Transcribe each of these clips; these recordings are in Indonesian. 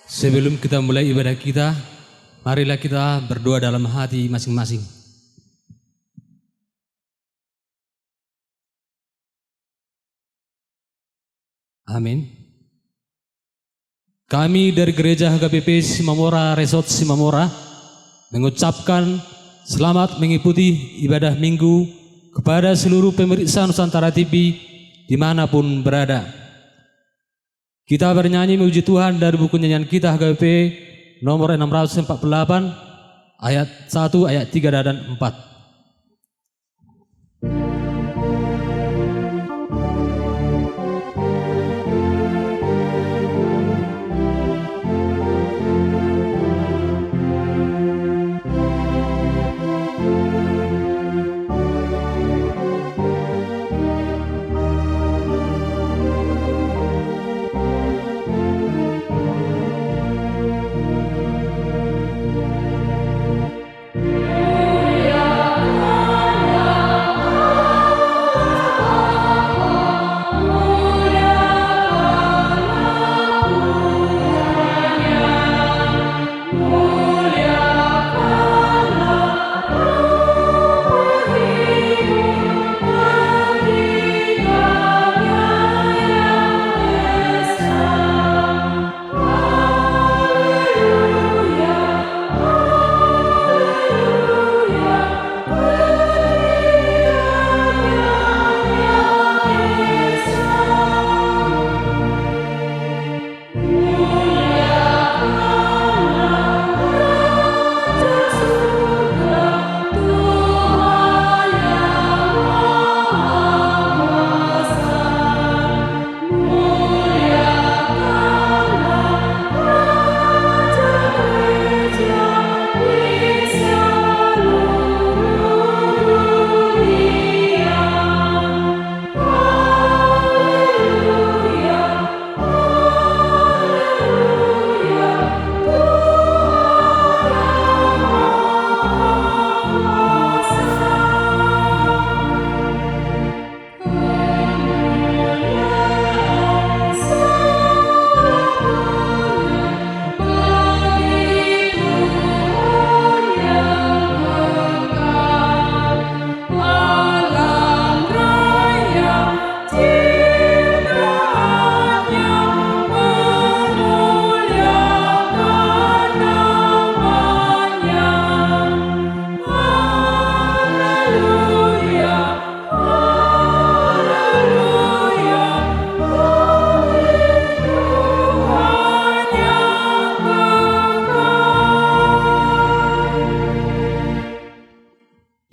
Sebelum kita mulai ibadah kita, marilah kita berdoa dalam hati masing-masing. Amin. Kami dari Gereja HKBP Simamora Resort Simamora mengucapkan selamat mengikuti ibadah minggu kepada seluruh pemirsa Nusantara TV dimanapun berada. Kita bernyanyi memuji Tuhan dari buku nyanyian kita HKBP nomor 648 ayat 1, ayat 3 dan 4.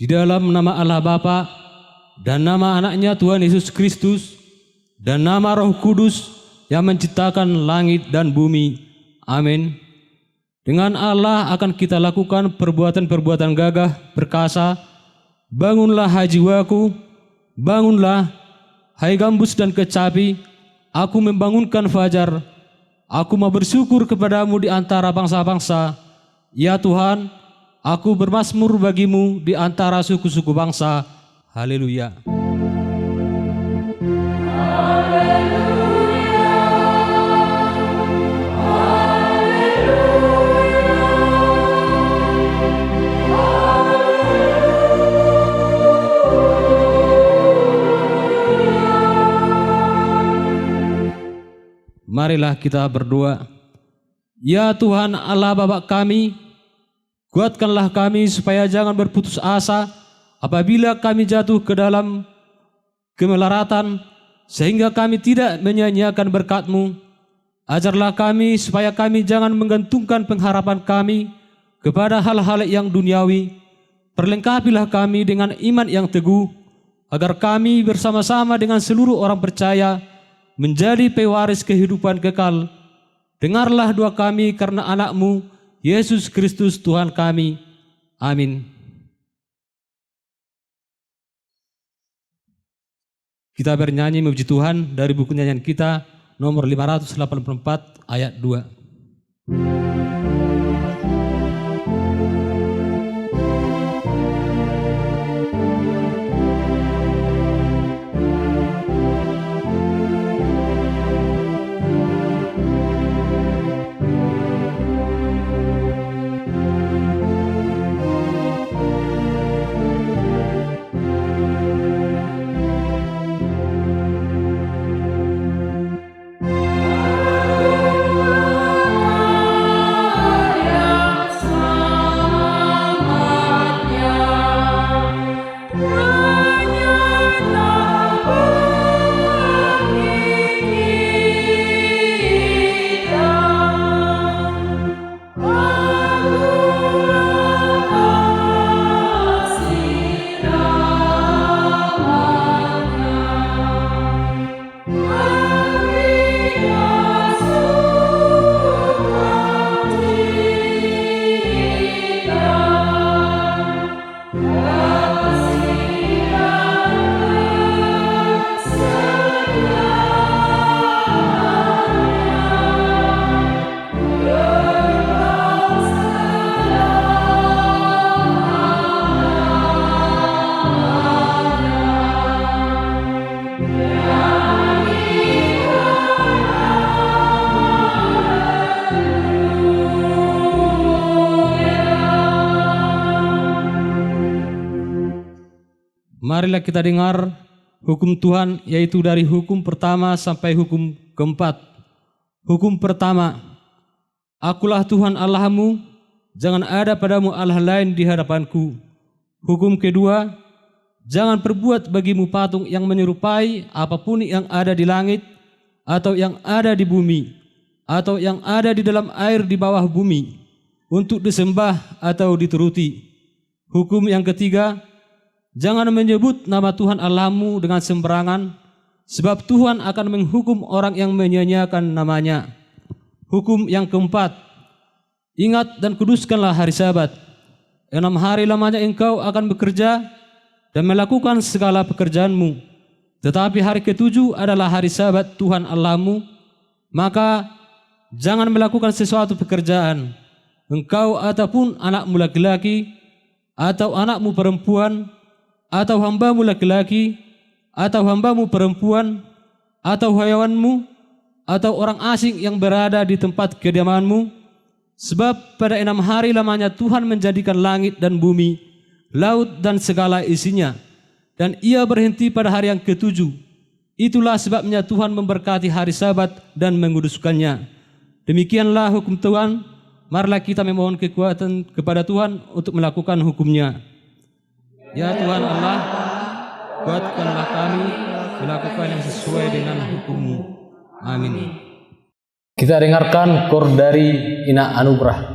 Di dalam nama Allah Bapa dan nama anaknya Tuhan Yesus Kristus dan nama Roh Kudus yang menciptakan langit dan bumi. Amin. Dengan Allah akan kita lakukan perbuatan-perbuatan gagah perkasa. Bangunlah hai jiwaku, bangunlah hai gambus dan kecapi. Aku membangunkan fajar. Aku mau bersyukur kepadamu di antara bangsa-bangsa. Ya Tuhan, aku bermazmur bagimu di antara suku-suku bangsa. Haleluya. Marilah kita berdoa. Ya Tuhan Allah Bapa kami, kuatkanlah kami supaya jangan berputus asa apabila kami jatuh ke dalam kemelaratan, sehingga kami tidak menyia-nyiakan berkat-Mu. Ajarlah kami supaya kami jangan menggantungkan pengharapan kami kepada hal-hal yang duniawi. Perlengkapilah kami dengan iman yang teguh, agar kami bersama-sama dengan seluruh orang percaya menjadi pewaris kehidupan kekal. Dengarlah doa kami karena anak-Mu, Yesus Kristus Tuhan kami. Amin. Kita bernyanyi memuji Tuhan dari buku nyanyian kita nomor 584 ayat 2. Marilah kita dengar hukum Tuhan, yaitu dari hukum pertama sampai hukum keempat. Hukum pertama, Akulah Tuhan Allahmu, jangan ada padamu Allah lain di hadapanku. Hukum kedua, jangan perbuat bagimu patung yang menyerupai apapun yang ada di langit, atau yang ada di bumi, atau yang ada di dalam air di bawah bumi, untuk disembah atau dituruti. Hukum yang ketiga, jangan menyebut nama Tuhan Allahmu dengan sembarangan, sebab Tuhan akan menghukum orang yang menyia-nyiakan namanya. Hukum yang keempat, ingat dan kuduskanlah hari Sabat. 6 hari lamanya engkau akan bekerja dan melakukan segala pekerjaanmu. Tetapi hari ke-7 adalah hari Sabat Tuhan Allahmu, maka jangan melakukan sesuatu pekerjaan, engkau ataupun anakmu laki-laki, atau anakmu perempuan, atau hambamu laki-laki, atau hambamu perempuan, atau hayawanmu, atau orang asing yang berada di tempat kediamanmu. Sebab pada 6 hari lamanya Tuhan menjadikan langit dan bumi, laut dan segala isinya, dan ia berhenti pada hari yang ke-7. Itulah sebabnya Tuhan memberkati hari Sabat dan menguduskannya. Demikianlah hukum Tuhan. Marilah kita memohon kekuatan kepada Tuhan untuk melakukan hukumnya. Ya Tuhan Allah, kuatkanlah kami melakukan yang sesuai dengan hukum-Mu. Amin. Kita dengarkan kor dari Ina Anugrah.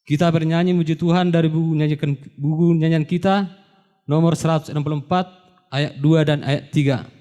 Kita bernyanyi muji Tuhan dari buku nyanyian kita nomor 164 ayat 2 dan ayat 3.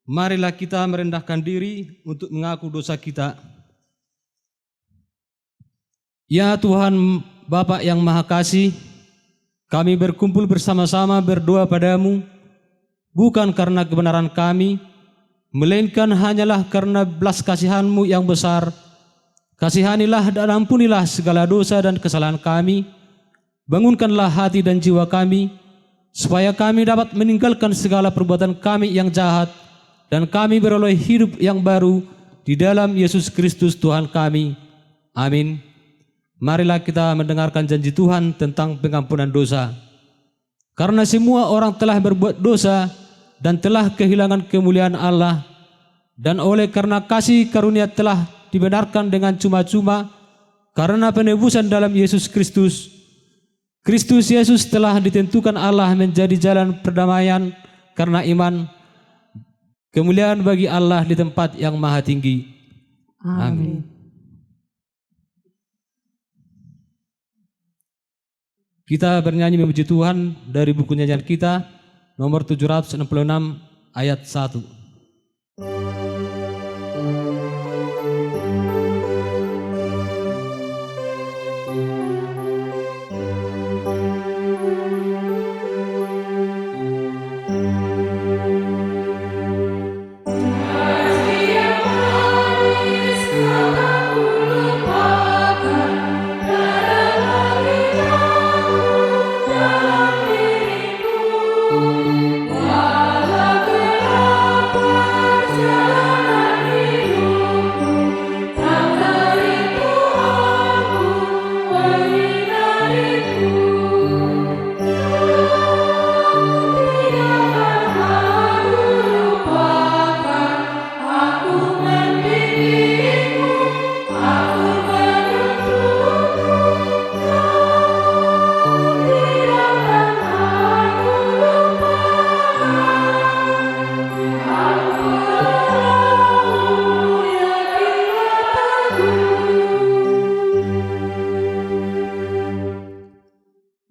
Marilah kita merendahkan diri untuk mengaku dosa kita. Ya Tuhan Bapa yang Maha Kasih, kami berkumpul bersama-sama berdoa padamu, bukan karena kebenaran kami, melainkan hanyalah karena belas kasihan-Mu yang besar. Kasihanilah dan ampunilah segala dosa dan kesalahan kami, bangunkanlah hati dan jiwa kami, supaya kami dapat meninggalkan segala perbuatan kami yang jahat, dan kami beroleh hidup yang baru di dalam Yesus Kristus Tuhan kami. Amin. Marilah kita mendengarkan janji Tuhan tentang pengampunan dosa. Karena semua orang telah berbuat dosa dan telah kehilangan kemuliaan Allah, dan oleh karena kasih karunia telah dibenarkan dengan cuma-cuma karena penebusan dalam Yesus Kristus. Kristus Yesus telah ditentukan Allah menjadi jalan perdamaian karena iman. Kemuliaan bagi Allah di tempat yang maha tinggi. Amin. Kita bernyanyi memuji Tuhan dari buku nyanyian kita nomor 766 ayat 1.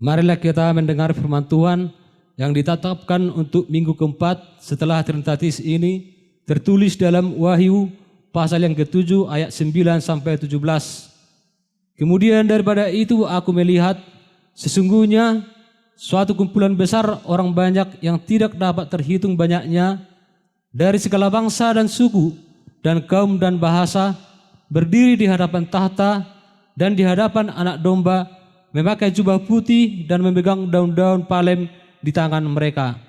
Marilah kita mendengar firman Tuhan yang ditetapkan untuk minggu keempat setelah Trinitatis ini tertulis dalam Wahyu pasal yang ke-7 ayat 9 sampai 17. Kemudian daripada itu aku melihat sesungguhnya suatu kumpulan besar orang banyak yang tidak dapat terhitung banyaknya dari segala bangsa dan suku dan kaum dan bahasa berdiri di hadapan tahta dan di hadapan Anak Domba, memakai jubah putih dan memegang daun-daun palem di tangan mereka.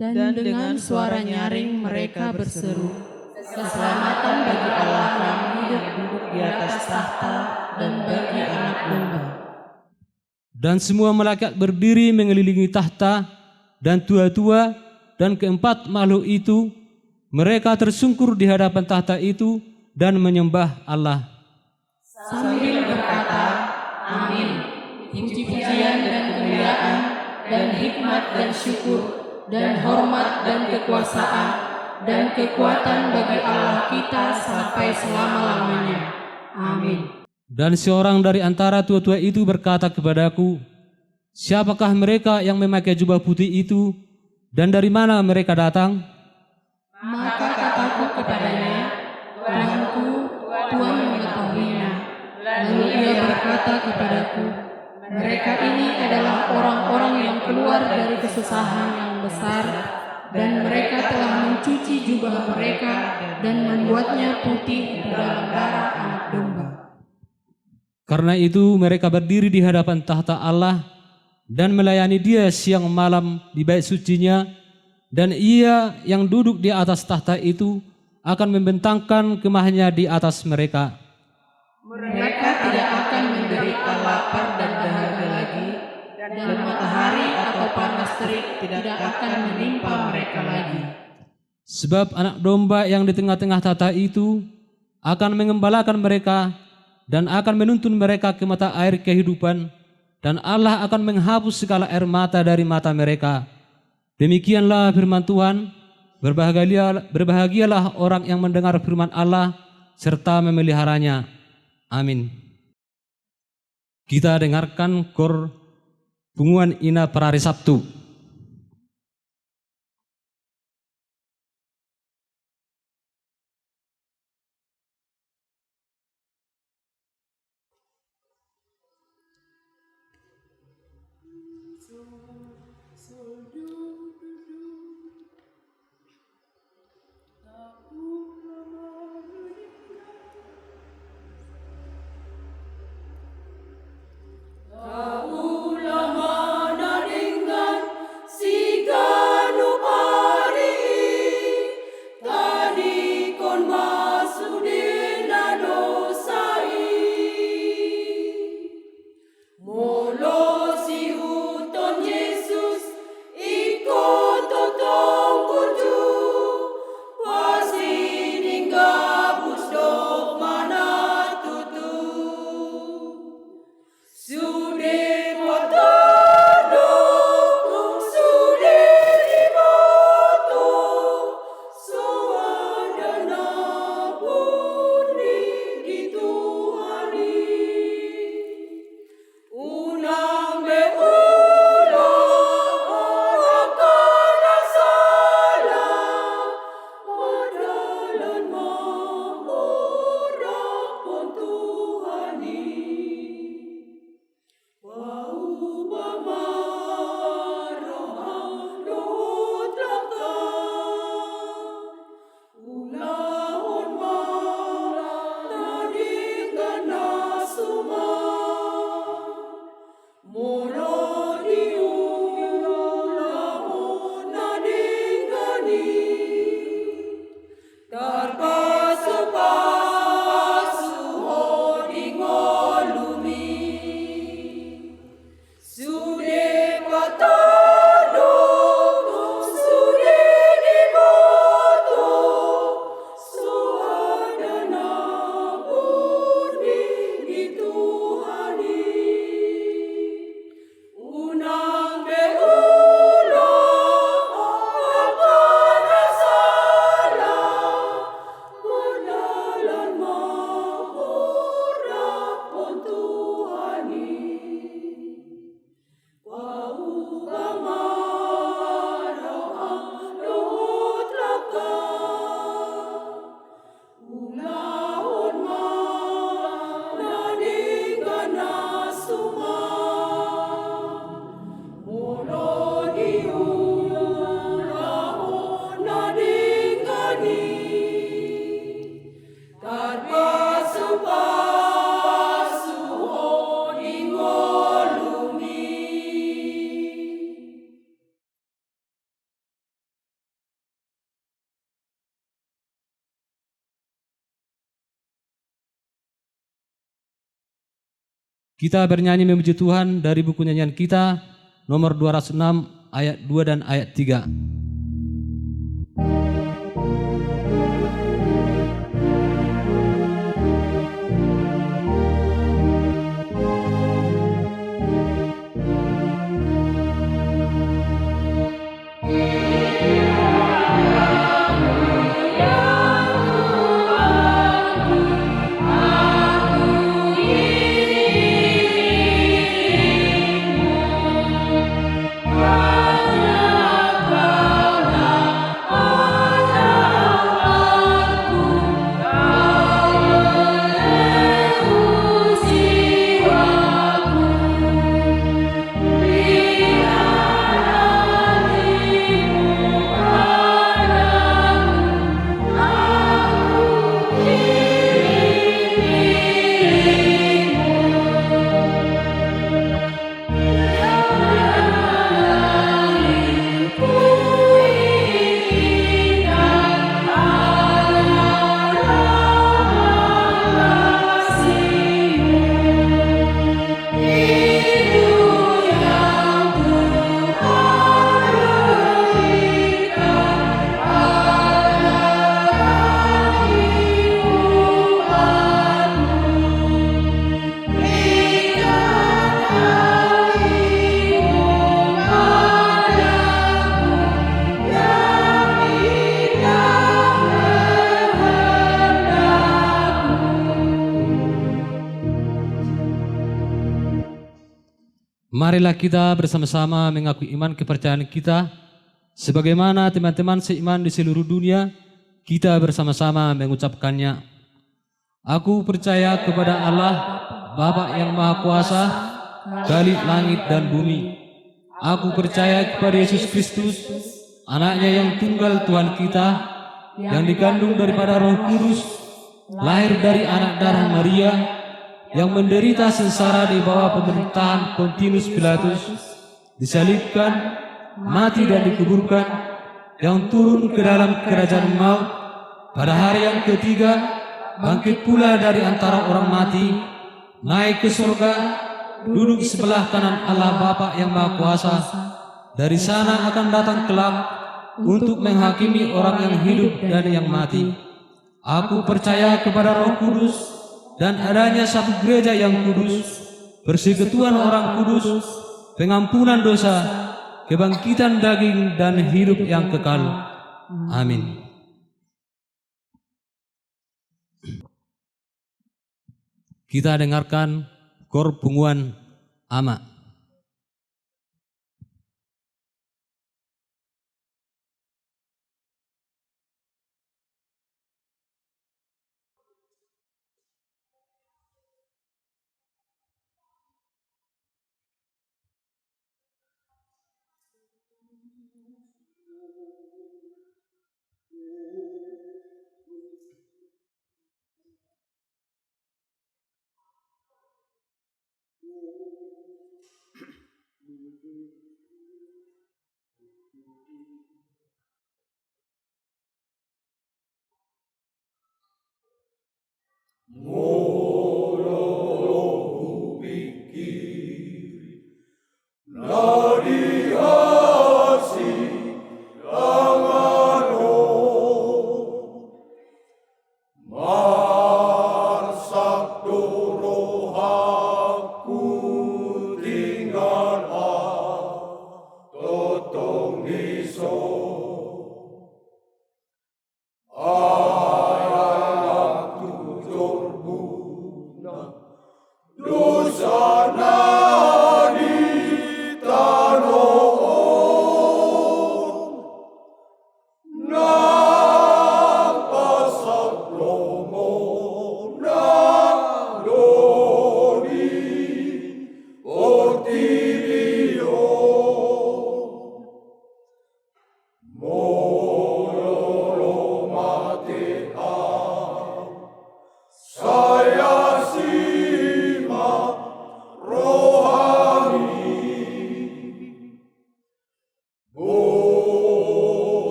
Dan dengan suara nyaring mereka berseru, "Keselamatan bagi Allah yang duduk di atas tahta dan bagi Anak Domba." Dan semua malaikat berdiri mengelilingi tahta dan tua-tua dan keempat makhluk itu, mereka tersungkur di hadapan tahta itu dan menyembah Allah sambil berkata, "Amin. Puji-pujian dan kemuliaan dan hikmat dan syukur dan hormat dan kekuasaan dan kekuatan bagi Allah kita sampai selama-lamanya. Amin." Dan seorang dari antara tua-tua itu berkata kepadaku, "Siapakah mereka yang memakai jubah putih itu dan dari mana mereka datang?" Maka kataku kepadanya, "Tuanku, Tuhan mengetahuinya." Lalu ia berkata kepadaku, "Mereka ini adalah orang-orang yang keluar dari kesusahan yang besar, dan mereka telah mencuci jubah mereka dan membuatnya putih di dalam darah Anak Domba." Karena itu mereka berdiri di hadapan tahta Allah dan melayani Dia siang malam di bait sucinya, dan Ia yang duduk di atas tahta itu akan membentangkan kemahnya di atas mereka. Mereka tidak akan menderita lapar dan dahaga lagi, dan matahari atau panas terik tidak akan menimpa mereka lagi. Sebab Anak Domba yang di tengah-tengah tahta itu akan mengembalakan mereka dan akan menuntun mereka ke mata air kehidupan, dan Allah akan menghapus segala air mata dari mata mereka. Demikianlah firman Tuhan. Berbahagialah orang yang mendengar firman Allah serta memeliharanya. Amin. Kita dengarkan KOR Bunguan Ina Perari Sabtu. Kita bernyanyi memuji Tuhan dari buku nyanyian kita nomor 206 ayat 2 dan ayat 3. Marilah kita bersama-sama mengakui iman kepercayaan kita. Sebagaimana teman-teman seiman di seluruh dunia, kita bersama-sama mengucapkannya. Aku percaya kepada Allah, Bapa yang Maha Kuasa, Khalik langit dan bumi. Aku percaya kepada Yesus Kristus, anaknya yang tunggal Tuhan kita, yang dikandung daripada Roh Kudus, lahir dari anak darah Maria, yang menderita sengsara di bawah pemerintahan Pontius Pilatus, disalibkan, mati dan dikuburkan, yang turun ke dalam kerajaan maut, pada hari yang ketiga, bangkit pula dari antara orang mati, naik ke surga, duduk sebelah kanan Allah Bapa yang Maha Kuasa, dari sana akan datang kelak untuk menghakimi orang yang hidup dan yang mati. Aku percaya kepada Roh Kudus, dan adanya satu gereja yang kudus, persekutuan orang kudus, pengampunan dosa, kebangkitan daging dan hidup yang kekal. Amin. Kita dengarkan kor punguan Ama.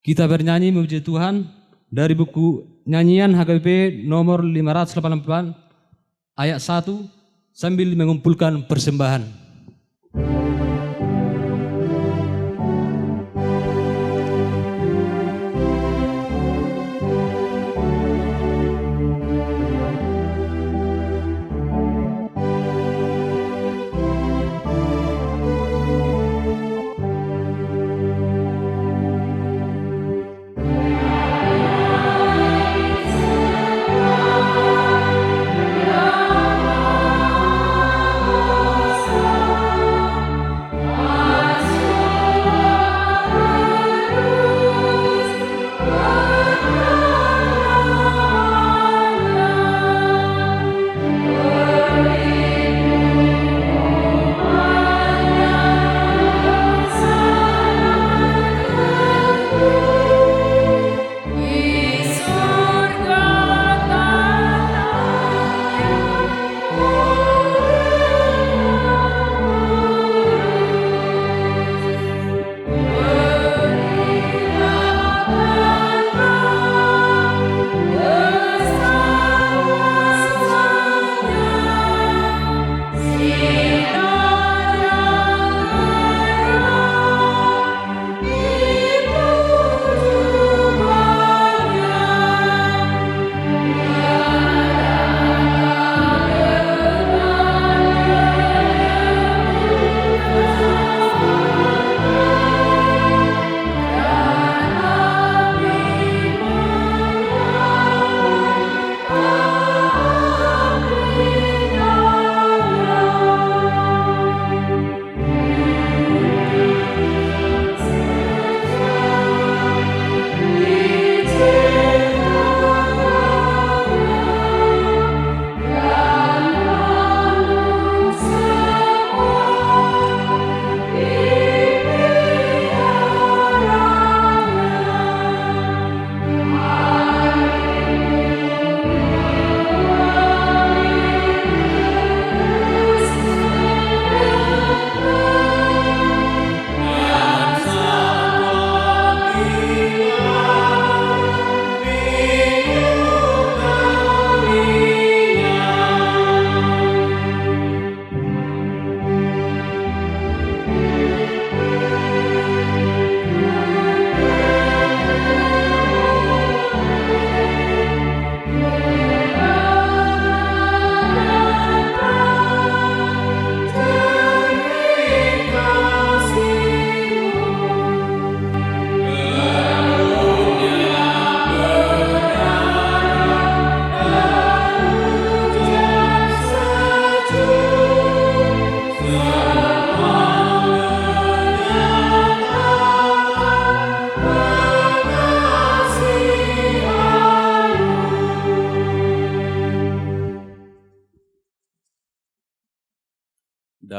Kita bernyanyi memuji Tuhan dari buku nyanyian HKBP nomor 588 ayat 1 sambil mengumpulkan persembahan. Sa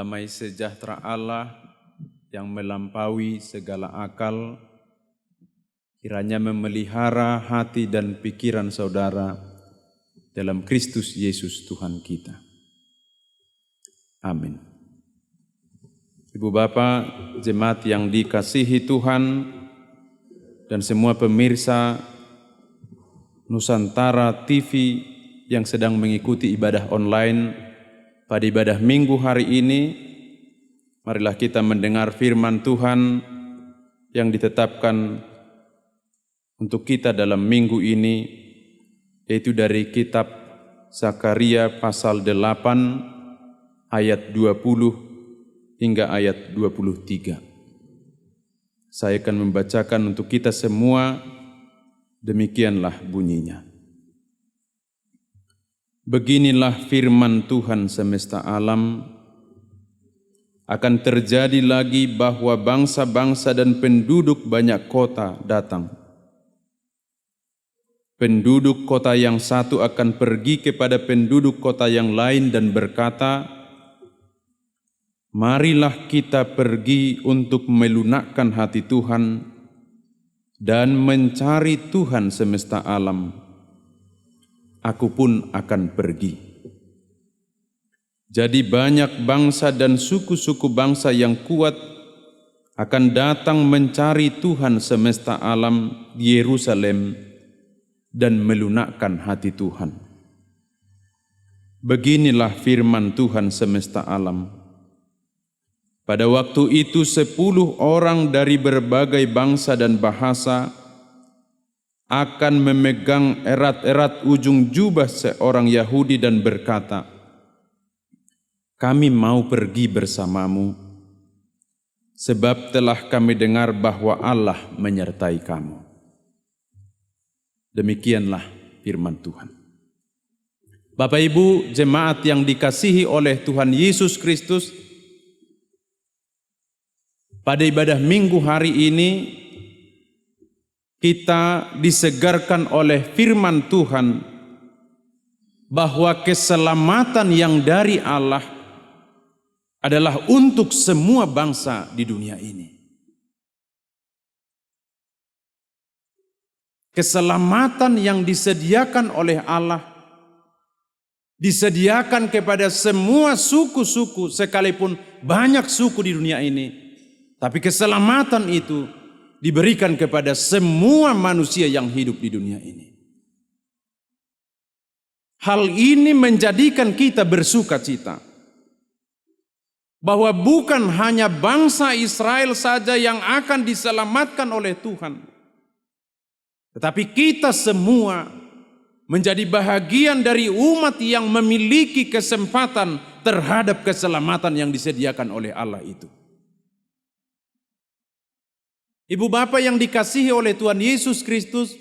damai sejahtera Allah yang melampaui segala akal, kiranya memelihara hati dan pikiran saudara dalam Kristus Yesus Tuhan kita. Amin. Ibu Bapak, jemaat yang dikasihi Tuhan, dan semua pemirsa Nusantara TV yang sedang mengikuti ibadah online pada ibadah Minggu hari ini, marilah kita mendengar firman Tuhan yang ditetapkan untuk kita dalam minggu ini, yaitu dari kitab Zakaria pasal 8 ayat 20 hingga ayat 23. Saya akan membacakan untuk kita semua, demikianlah bunyinya. Beginilah firman Tuhan semesta alam, akan terjadi lagi bahwa bangsa-bangsa dan penduduk banyak kota datang. Penduduk kota yang satu akan pergi kepada penduduk kota yang lain dan berkata, marilah kita pergi untuk melunakkan hati Tuhan dan mencari Tuhan semesta alam. Aku pun akan pergi. Jadi banyak bangsa dan suku-suku bangsa yang kuat akan datang mencari Tuhan semesta alam di Yerusalem dan melunakkan hati Tuhan. Beginilah firman Tuhan semesta alam. Pada waktu itu 10 orang dari berbagai bangsa dan bahasa akan memegang erat-erat ujung jubah seorang Yahudi dan berkata, kami mau pergi bersamamu, sebab telah kami dengar bahwa Allah menyertai kamu. Demikianlah firman Tuhan. Bapak Ibu jemaat yang dikasihi oleh Tuhan Yesus Kristus, pada ibadah Minggu hari ini kita disegarkan oleh firman Tuhan bahwa keselamatan yang dari Allah adalah untuk semua bangsa di dunia ini. Keselamatan yang disediakan oleh Allah disediakan kepada semua suku-suku, sekalipun banyak suku di dunia ini, tapi keselamatan itu diberikan kepada semua manusia yang hidup di dunia ini. Hal ini menjadikan kita bersukacita bahwa bukan hanya bangsa Israel saja yang akan diselamatkan oleh Tuhan, tetapi kita semua menjadi bahagian dari umat yang memiliki kesempatan terhadap keselamatan yang disediakan oleh Allah itu. Ibu Bapak yang dikasihi oleh Tuhan Yesus Kristus,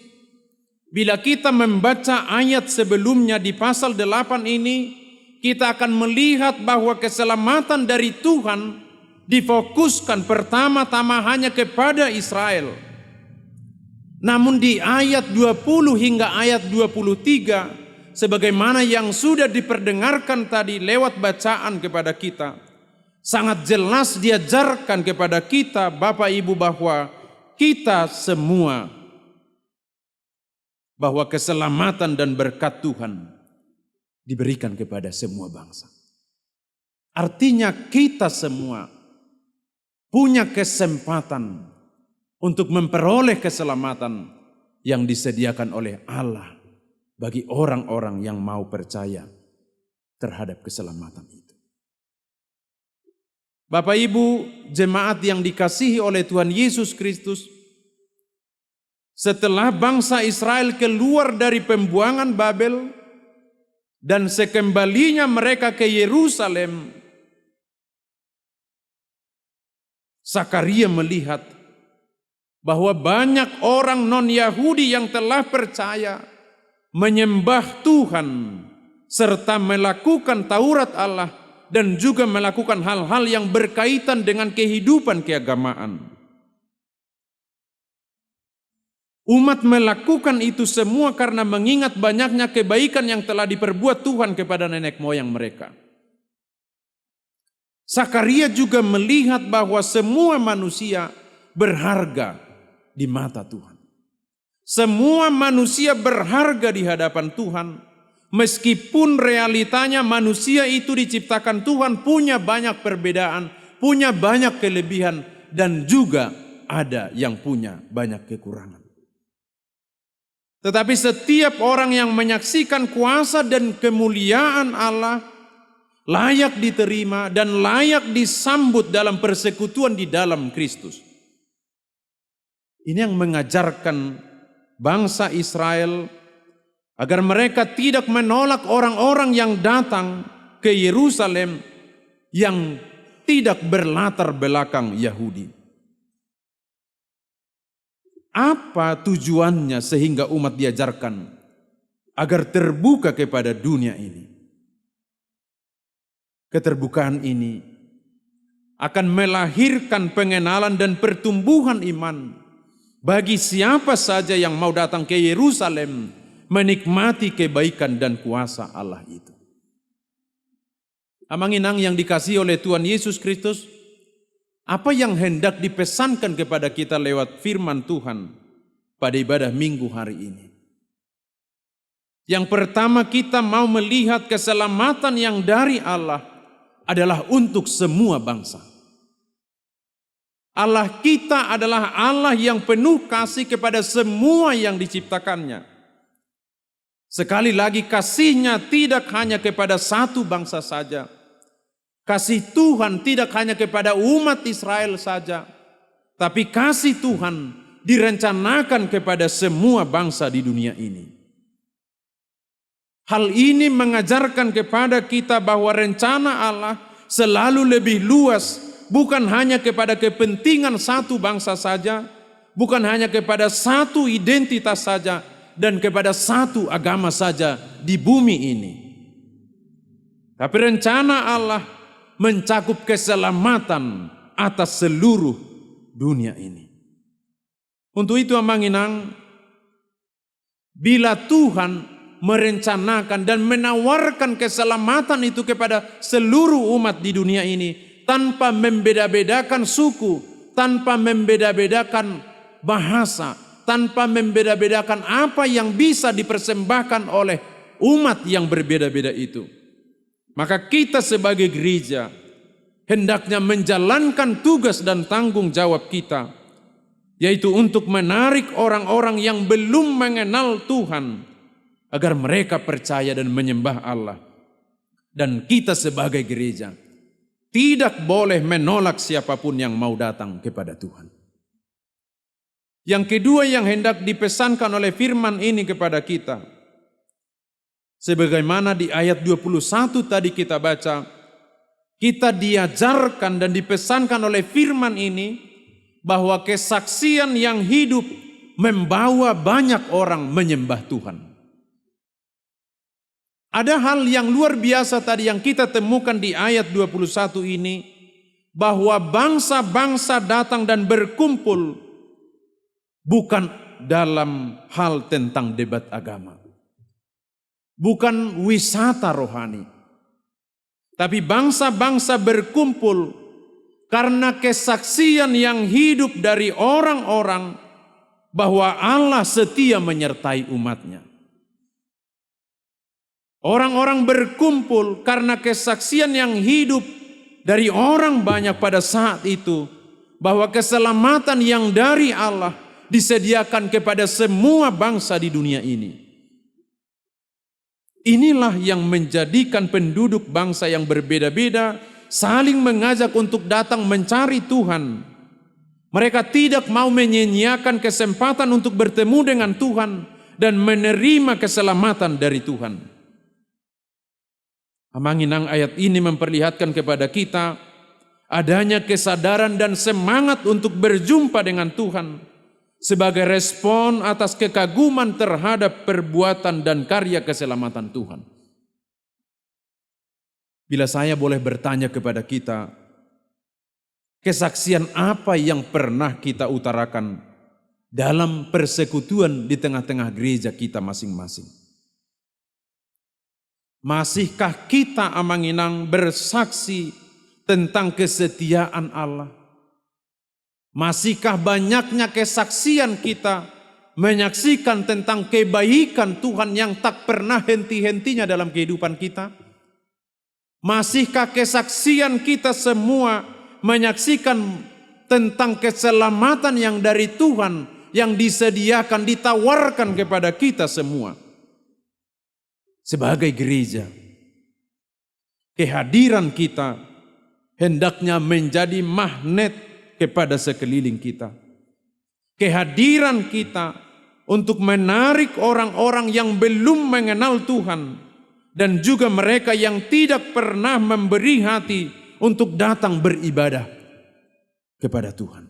bila kita membaca ayat sebelumnya di pasal 8 ini, kita akan melihat bahwa keselamatan dari Tuhan difokuskan pertama-tama hanya kepada Israel. Namun di ayat 20 hingga ayat 23, sebagaimana yang sudah diperdengarkan tadi lewat bacaan kepada kita, sangat jelas diajarkan kepada kita Bapak Ibu bahwa kita semua, bahwa keselamatan dan berkat Tuhan diberikan kepada semua bangsa. Artinya kita semua punya kesempatan untuk memperoleh keselamatan yang disediakan oleh Allah bagi orang-orang yang mau percaya terhadap keselamatan itu. Bapak Ibu jemaat yang dikasihi oleh Tuhan Yesus Kristus, setelah bangsa Israel keluar dari pembuangan Babel dan sekembalinya mereka ke Yerusalem, Zakaria melihat bahwa banyak orang non-Yahudi yang telah percaya menyembah Tuhan serta melakukan Taurat Allah dan juga melakukan hal-hal yang berkaitan dengan kehidupan keagamaan. Umat melakukan itu semua karena mengingat banyaknya kebaikan yang telah diperbuat Tuhan kepada nenek moyang mereka. Zakaria juga melihat bahwa semua manusia berharga di mata Tuhan. Semua manusia berharga di hadapan Tuhan, meskipun realitanya manusia itu diciptakan Tuhan punya banyak perbedaan, punya banyak kelebihan, dan juga ada yang punya banyak kekurangan. Tetapi setiap orang yang menyaksikan kuasa dan kemuliaan Allah layak diterima dan layak disambut dalam persekutuan di dalam Kristus. Ini yang mengajarkan bangsa Israel agar mereka tidak menolak orang-orang yang datang ke Yerusalem yang tidak berlatar belakang Yahudi. Apa tujuannya sehingga umat diajarkan agar terbuka kepada dunia ini? Keterbukaan ini akan melahirkan pengenalan dan pertumbuhan iman bagi siapa saja yang mau datang ke Yerusalem menikmati kebaikan dan kuasa Allah itu. Amanginang yang dikasihi oleh Tuhan Yesus Kristus, apa yang hendak dipesankan kepada kita lewat firman Tuhan pada ibadah Minggu hari ini? Yang pertama, kita mau melihat keselamatan yang dari Allah adalah untuk semua bangsa. Allah kita adalah Allah yang penuh kasih kepada semua yang diciptakannya. Sekali lagi, kasihnya tidak hanya kepada satu bangsa saja. Kasih Tuhan tidak hanya kepada umat Israel saja, tapi kasih Tuhan direncanakan kepada semua bangsa di dunia ini. Hal ini mengajarkan kepada kita bahwa rencana Allah selalu lebih luas, bukan hanya kepada kepentingan satu bangsa saja, bukan hanya kepada satu identitas saja, dan kepada satu agama saja di bumi ini. Tapi rencana Allah mencakup keselamatan atas seluruh dunia ini. Untuk itu amanginang, bila Tuhan merencanakan dan menawarkan keselamatan itu kepada seluruh umat di dunia ini, tanpa membeda-bedakan suku, tanpa membeda-bedakan bahasa, tanpa membeda-bedakan apa yang bisa dipersembahkan oleh umat yang berbeda-beda itu, maka kita sebagai gereja hendaknya menjalankan tugas dan tanggung jawab kita, yaitu untuk menarik orang-orang yang belum mengenal Tuhan agar mereka percaya dan menyembah Allah. Dan kita sebagai gereja tidak boleh menolak siapapun yang mau datang kepada Tuhan. Yang kedua yang hendak dipesankan oleh firman ini kepada kita, sebagaimana di ayat 21 tadi kita baca, kita diajarkan dan dipesankan oleh firman ini bahwa kesaksian yang hidup membawa banyak orang menyembah Tuhan. Ada hal yang luar biasa tadi yang kita temukan di ayat 21 ini, bahwa bangsa-bangsa datang dan berkumpul bukan dalam hal tentang debat agama, bukan wisata rohani, tapi bangsa-bangsa berkumpul karena kesaksian yang hidup dari orang-orang bahwa Allah setia menyertai umatnya. Orang-orang berkumpul karena kesaksian yang hidup dari orang banyak pada saat itu, bahwa keselamatan yang dari Allah disediakan kepada semua bangsa di dunia ini. Inilah yang menjadikan penduduk bangsa yang berbeda-beda saling mengajak untuk datang mencari Tuhan. Mereka tidak mau menyia-nyiakan kesempatan untuk bertemu dengan Tuhan dan menerima keselamatan dari Tuhan. Amanginang ayat ini memperlihatkan kepada kita adanya kesadaran dan semangat untuk berjumpa dengan Tuhan sebagai respon atas kekaguman terhadap perbuatan dan karya keselamatan Tuhan. Bila saya boleh bertanya kepada kita, kesaksian apa yang pernah kita utarakan dalam persekutuan di tengah-tengah gereja kita masing-masing? Masihkah kita amanginang bersaksi tentang kesetiaan Allah? Masihkah banyaknya kesaksian kita menyaksikan tentang kebaikan Tuhan yang tak pernah henti-hentinya dalam kehidupan kita? Masihkah kesaksian kita semua menyaksikan tentang keselamatan yang dari Tuhan yang disediakan, ditawarkan kepada kita semua? Sebagai gereja, kehadiran kita hendaknya menjadi magnet kepada sekeliling kita. Kehadiran kita untuk menarik orang-orang yang belum mengenal Tuhan dan juga mereka yang tidak pernah memberi hati untuk datang beribadah kepada Tuhan.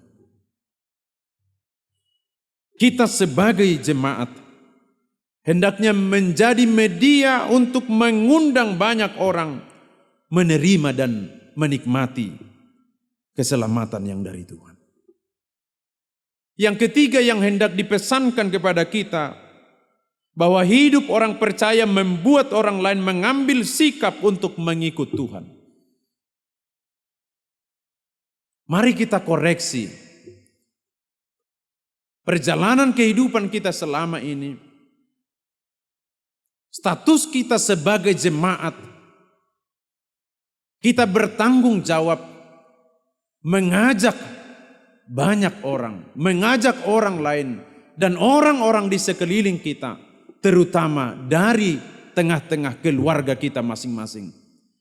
Kita sebagai jemaat hendaknya menjadi media untuk mengundang banyak orang menerima dan menikmati keselamatan yang dari Tuhan. Yang ketiga yang hendak dipesankan kepada kita, bahwa hidup orang percaya membuat orang lain mengambil sikap untuk mengikut Tuhan. Mari kita koreksi perjalanan kehidupan kita selama ini. Status kita sebagai jemaat, kita bertanggung jawab mengajak banyak orang, mengajak orang lain dan orang-orang di sekeliling kita, terutama dari tengah-tengah keluarga kita masing-masing,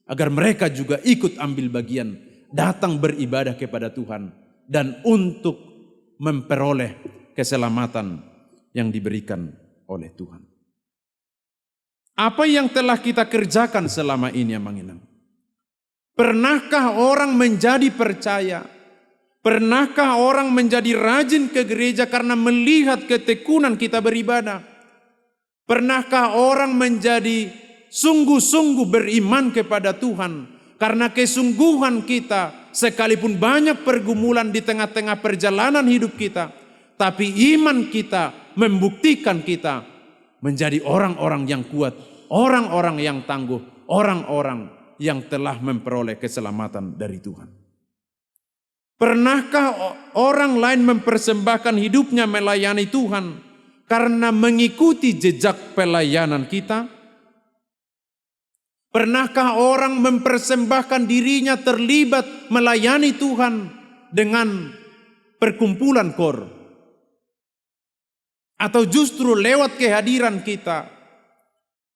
agar mereka juga ikut ambil bagian, datang beribadah kepada Tuhan dan untuk memperoleh keselamatan yang diberikan oleh Tuhan. Apa yang telah kita kerjakan selama ini, Amang Inang? Pernahkah orang menjadi percaya? Pernahkah orang menjadi rajin ke gereja karena melihat ketekunan kita beribadah? Pernahkah orang menjadi sungguh-sungguh beriman kepada Tuhan karena kesungguhan kita, sekalipun banyak pergumulan di tengah-tengah perjalanan hidup kita, tapi iman kita membuktikan kita menjadi orang-orang yang kuat, orang-orang yang tangguh, orang-orang yang telah memperoleh keselamatan dari Tuhan. Pernahkah orang lain mempersembahkan hidupnya melayani Tuhan karena mengikuti jejak pelayanan kita? Pernahkah orang mempersembahkan dirinya terlibat melayani Tuhan dengan perkumpulan KOR? Atau justru lewat kehadiran kita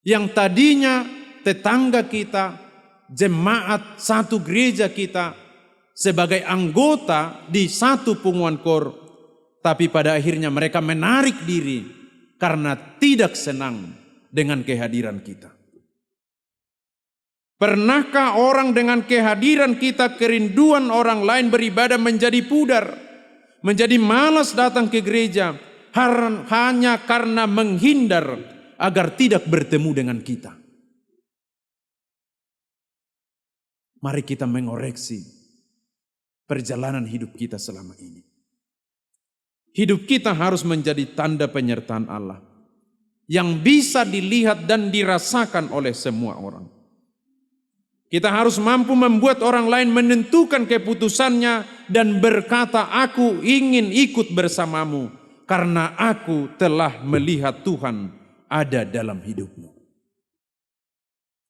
yang tadinya tetangga kita, jemaat satu gereja kita, sebagai anggota di satu pengumuman KOR, tapi pada akhirnya mereka menarik diri karena tidak senang dengan kehadiran kita. Pernahkah orang dengan kehadiran kita, kerinduan orang lain beribadah menjadi pudar, menjadi malas datang ke gereja hanya karena menghindar agar tidak bertemu dengan kita? Mari kita mengoreksi perjalanan hidup kita selama ini. Hidup kita harus menjadi tanda penyertaan Allah yang bisa dilihat dan dirasakan oleh semua orang. Kita harus mampu membuat orang lain menentukan keputusannya dan berkata, "Aku ingin ikut bersamamu karena aku telah melihat Tuhan ada dalam hidupmu."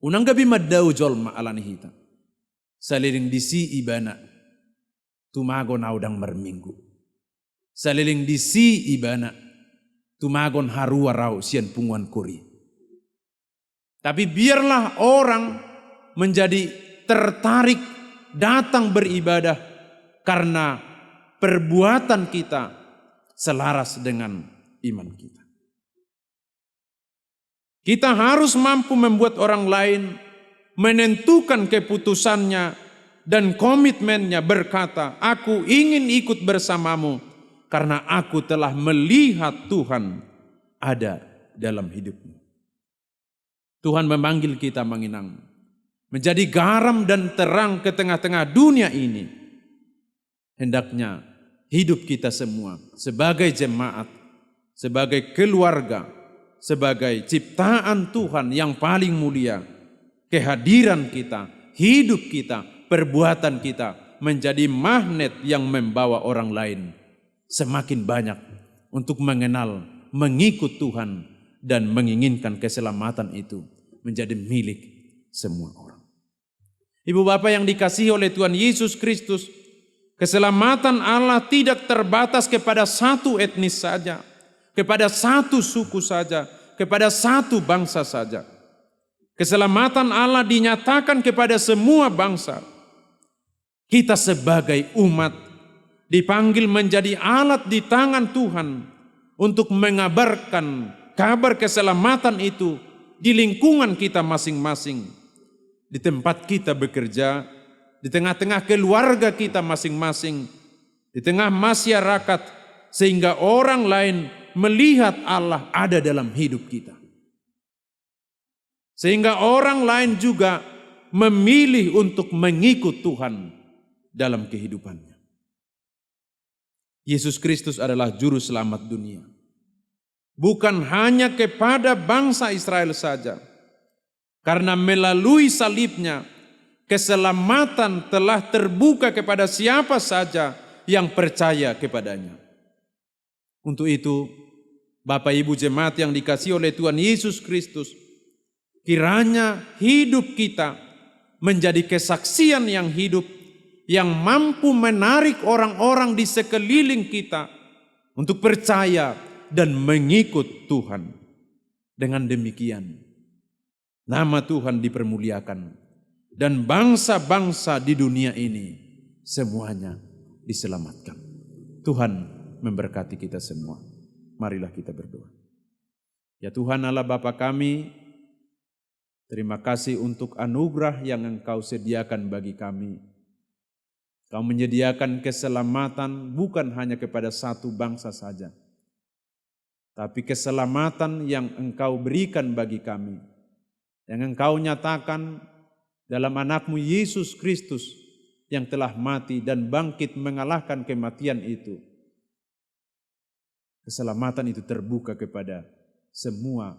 Unang gabi maddaw jolma alani hita. Saliling disi ibana tumagon audang merminggu. Saliling disi ibana tumagon harua rau sian punguan kuri. Tapi biarlah orang menjadi tertarik datang beribadah karena perbuatan kita selaras dengan iman kita. Kita harus mampu membuat orang lain menentukan keputusannya dan komitmennya berkata, "Aku ingin ikut bersamamu karena aku telah melihat Tuhan ada dalam hidupmu." Tuhan memanggil kita, Manginang, menjadi garam dan terang ke tengah-tengah dunia ini. Hendaknya hidup kita semua sebagai jemaat, sebagai keluarga, sebagai ciptaan Tuhan yang paling mulia, kehadiran kita, hidup kita perbuatan kita menjadi magnet yang membawa orang lain semakin banyak untuk mengenal, mengikut Tuhan, dan menginginkan keselamatan itu menjadi milik semua orang. Ibu bapak yang dikasihi oleh Tuhan Yesus Kristus, keselamatan Allah tidak terbatas kepada satu etnis saja, kepada satu suku saja, kepada satu bangsa saja. Keselamatan Allah dinyatakan kepada semua bangsa. Kita sebagai umat dipanggil menjadi alat di tangan Tuhan untuk mengabarkan kabar keselamatan itu di lingkungan kita masing-masing, di tempat kita bekerja, di tengah-tengah keluarga kita masing-masing, di tengah masyarakat, sehingga orang lain melihat Allah ada dalam hidup kita. Sehingga orang lain juga memilih untuk mengikut Tuhan dalam kehidupannya. Yesus Kristus adalah juru selamat dunia. Bukan hanya kepada bangsa Israel saja. Karena melalui salibnya, keselamatan telah terbuka kepada siapa saja yang percaya kepadanya. Untuk itu, Bapak Ibu jemaat yang dikasihi oleh Tuhan Yesus Kristus, kiranya hidup kita menjadi kesaksian yang hidup yang mampu menarik orang-orang di sekeliling kita untuk percaya dan mengikut Tuhan. Dengan demikian, nama Tuhan dipermuliakan dan bangsa-bangsa di dunia ini semuanya diselamatkan. Tuhan memberkati kita semua. Marilah kita berdoa. Ya Tuhan Allah Bapa kami, terima kasih untuk anugerah yang Engkau sediakan bagi kami. Kau menyediakan keselamatan bukan hanya kepada satu bangsa saja, tapi keselamatan yang Engkau berikan bagi kami, yang Engkau nyatakan dalam anak-Mu Yesus Kristus yang telah mati dan bangkit mengalahkan kematian itu. Keselamatan itu terbuka kepada semua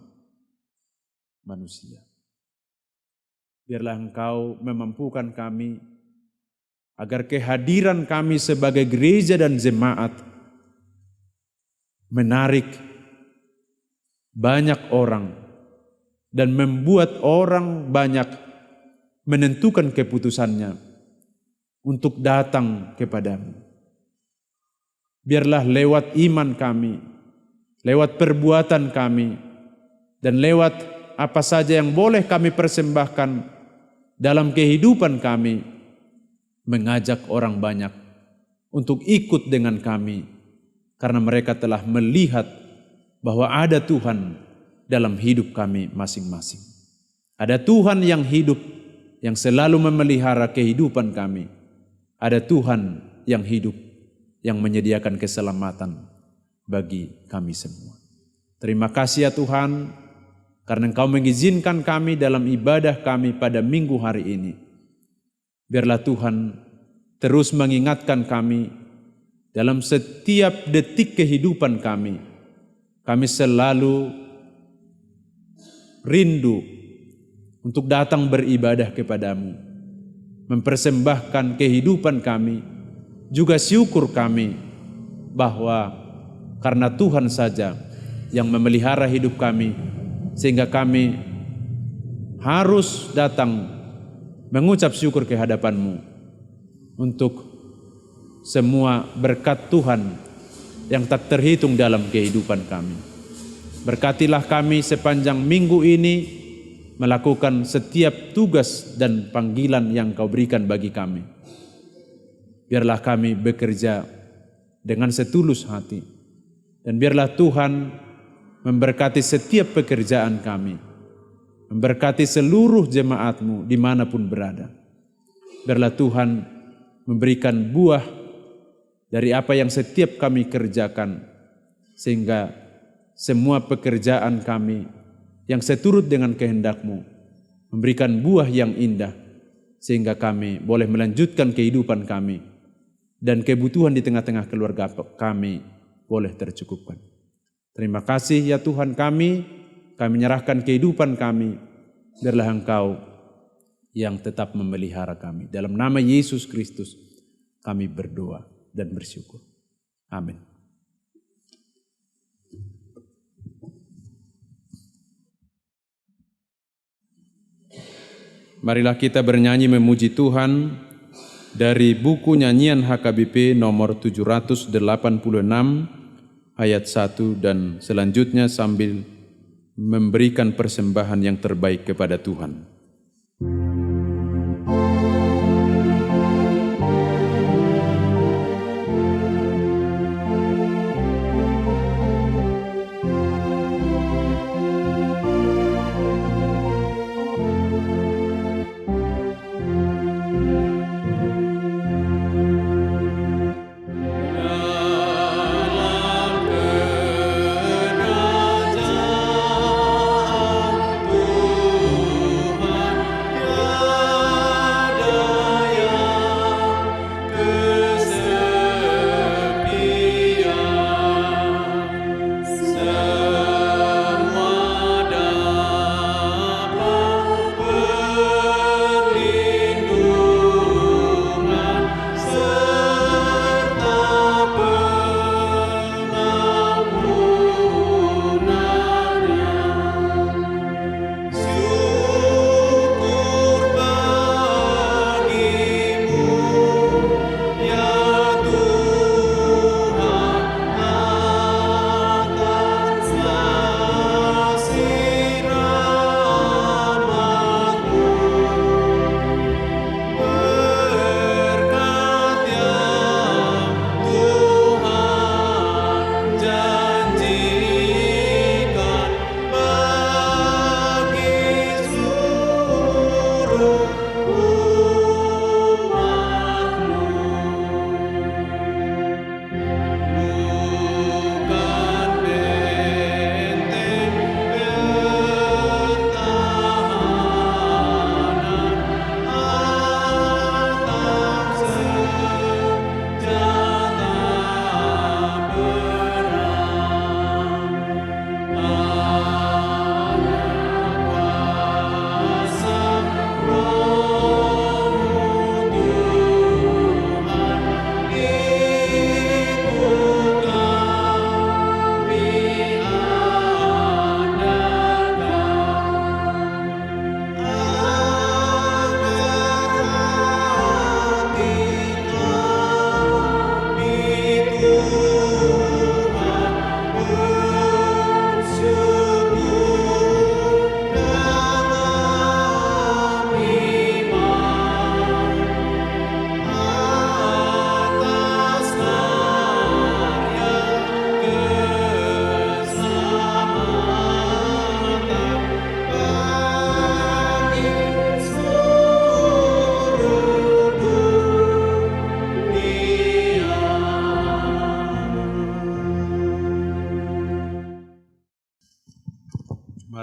manusia. Biarlah Engkau memampukan kami agar kehadiran kami sebagai gereja dan jemaat menarik banyak orang dan membuat orang banyak menentukan keputusannya untuk datang kepadamu. Biarlah lewat iman kami, lewat perbuatan kami, dan lewat apa saja yang boleh kami persembahkan dalam kehidupan kami, mengajak orang banyak untuk ikut dengan kami, karena mereka telah melihat bahwa ada Tuhan dalam hidup kami masing-masing. Ada Tuhan yang hidup, yang selalu memelihara kehidupan kami. Ada Tuhan yang hidup, yang menyediakan keselamatan bagi kami semua. Terima kasih ya Tuhan, karena Engkau mengizinkan kami dalam ibadah kami pada minggu hari ini. Biarlah Tuhan terus mengingatkan kami dalam setiap detik kehidupan kami. Kami selalu rindu untuk datang beribadah kepadamu, mempersembahkan kehidupan kami, juga syukur kami bahwa karena Tuhan saja yang memelihara hidup kami, sehingga kami harus datang mengucap syukur ke hadapan-Mu untuk semua berkat Tuhan yang tak terhitung dalam kehidupan kami. Berkatilah kami sepanjang minggu ini melakukan setiap tugas dan panggilan yang Kau berikan bagi kami. Biarlah kami bekerja dengan setulus hati, dan biarlah Tuhan memberkati setiap pekerjaan kami, memberkati seluruh jemaat-Mu dimanapun berada. Biarlah Tuhan memberikan buah dari apa yang setiap kami kerjakan, sehingga semua pekerjaan kami yang seturut dengan kehendak-Mu memberikan buah yang indah, sehingga kami boleh melanjutkan kehidupan kami dan kebutuhan di tengah-tengah keluarga kami boleh tercukupkan. Terima kasih ya Tuhan kami menyerahkan kehidupan kami, biarlah Engkau yang tetap memelihara kami. Dalam nama Yesus Kristus kami berdoa dan bersyukur. Amin. Marilah kita bernyanyi memuji Tuhan dari buku nyanyian HKBP nomor 786 ayat 1 dan selanjutnya sambil memberikan persembahan yang terbaik kepada Tuhan.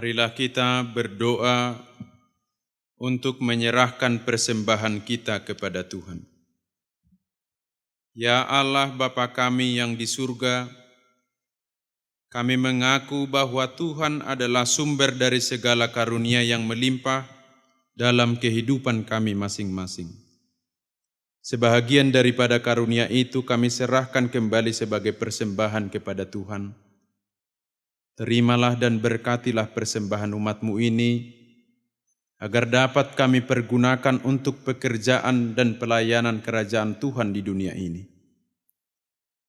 Marilah kita berdoa untuk menyerahkan persembahan kita kepada Tuhan. Ya Allah Bapa kami yang di surga, kami mengaku bahwa Tuhan adalah sumber dari segala karunia yang melimpah dalam kehidupan kami masing-masing. Sebahagian daripada karunia itu kami serahkan kembali sebagai persembahan kepada Tuhan. Terimalah dan berkatilah persembahan umat-Mu ini, agar dapat kami pergunakan untuk pekerjaan dan pelayanan kerajaan Tuhan di dunia ini.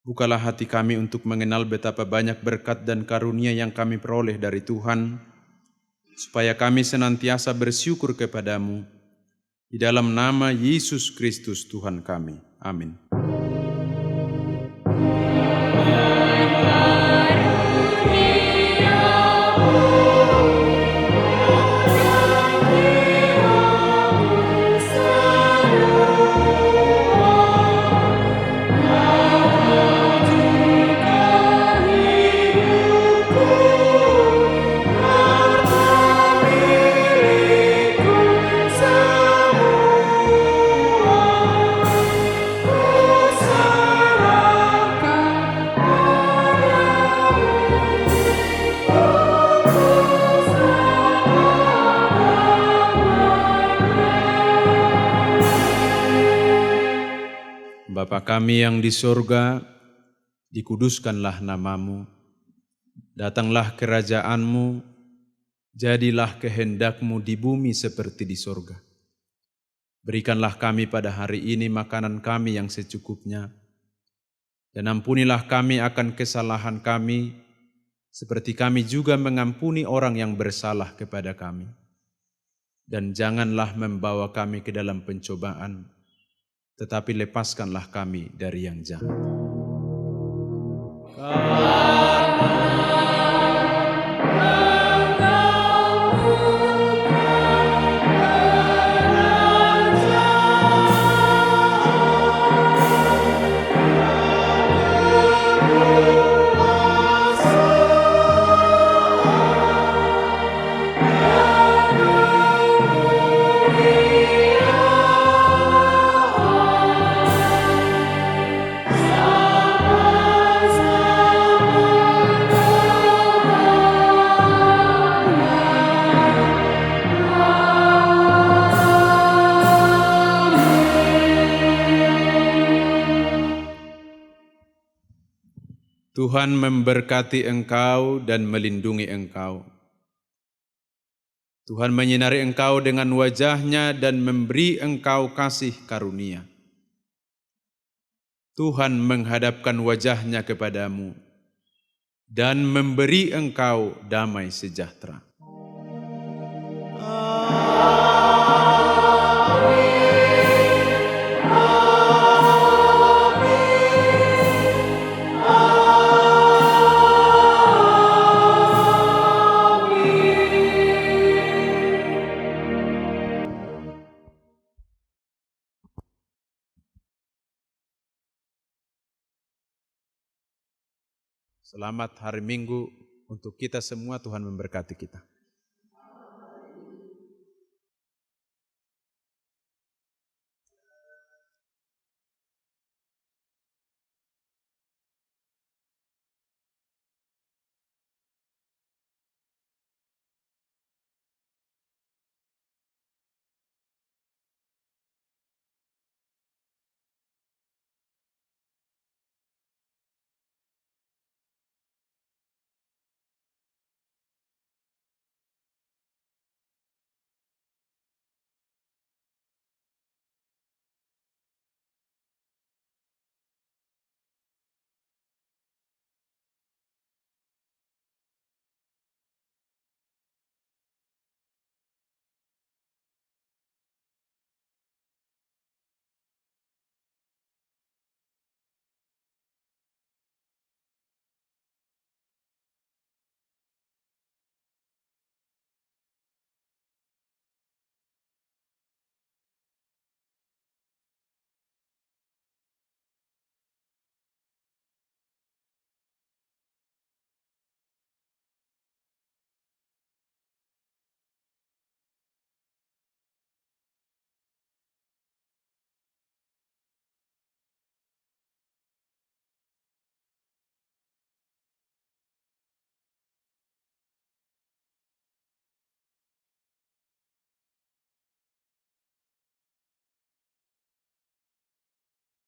Bukalah hati kami untuk mengenal betapa banyak berkat dan karunia yang kami peroleh dari Tuhan, supaya kami senantiasa bersyukur kepadamu. Di dalam nama Yesus Kristus Tuhan kami. Amin. Semua kami yang di sorga, dikuduskanlah namamu, datanglah kerajaanmu, jadilah kehendakmu di bumi seperti di sorga. Berikanlah kami pada hari ini makanan kami yang secukupnya, dan ampunilah kami akan kesalahan kami, seperti kami juga mengampuni orang yang bersalah kepada kami. Dan janganlah membawa kami ke dalam pencobaan, tetapi lepaskanlah kami dari yang jahat. Tuhan memberkati engkau dan melindungi engkau. Tuhan menyinari engkau dengan wajah-Nya dan memberi engkau kasih karunia. Tuhan menghadapkan wajah-Nya kepadamu dan memberi engkau damai sejahtera. Selamat hari Minggu untuk kita semua, Tuhan memberkati kita.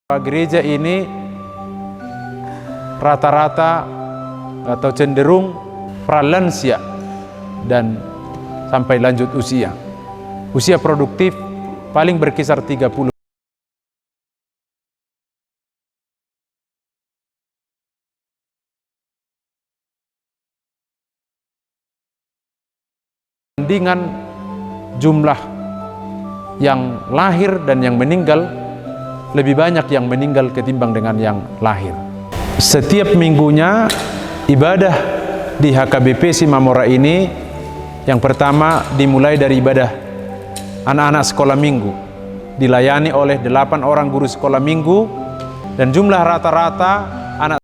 Gereja ini rata-rata atau cenderung pralansia dan sampai lanjut usia. Usia produktif paling berkisar 30. Dengan jumlah yang lahir dan yang meninggal, lebih banyak yang meninggal ketimbang dengan yang lahir. Setiap minggunya ibadah di HKBP Simamora ini, yang pertama dimulai dari ibadah anak-anak sekolah minggu, dilayani oleh 8 orang guru sekolah minggu, dan jumlah rata-rata anak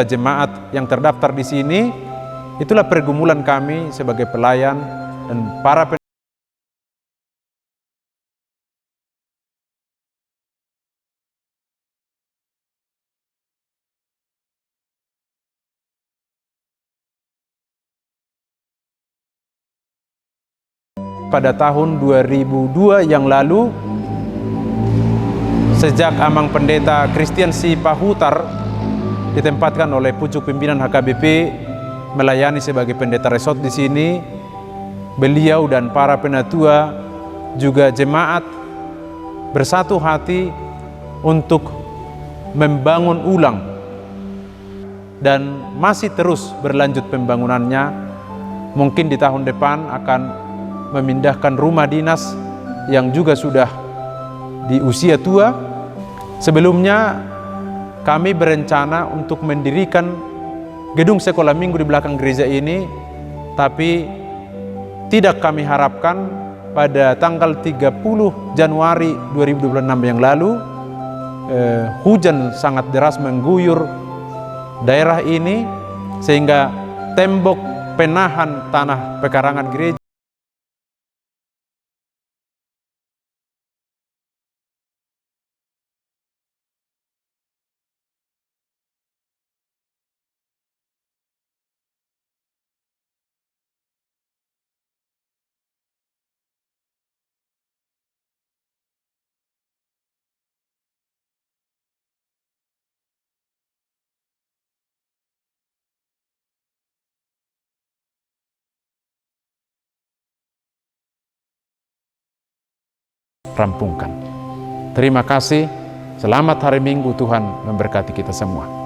jemaat yang terdaftar di sini. Itulah pergumulan kami sebagai pelayan dan para pada tahun 2002 yang lalu, sejak Amang Pendeta Christian Si Pahutar ditempatkan oleh pucuk pimpinan HKBP melayani sebagai pendeta resort di sini, beliau dan para penatua juga jemaat bersatu hati untuk membangun ulang dan masih terus berlanjut pembangunannya. Mungkin di tahun depan akan memindahkan rumah dinas yang juga sudah di usia tua. Sebelumnya kami berencana untuk mendirikan gedung sekolah minggu di belakang gereja ini, tapi tidak kami harapkan pada tanggal 30 Januari 2026 yang lalu hujan sangat deras mengguyur daerah ini sehingga tembok penahan tanah pekarangan gereja rampungkan. Terima kasih. Selamat hari Minggu. Tuhan memberkati kita semua.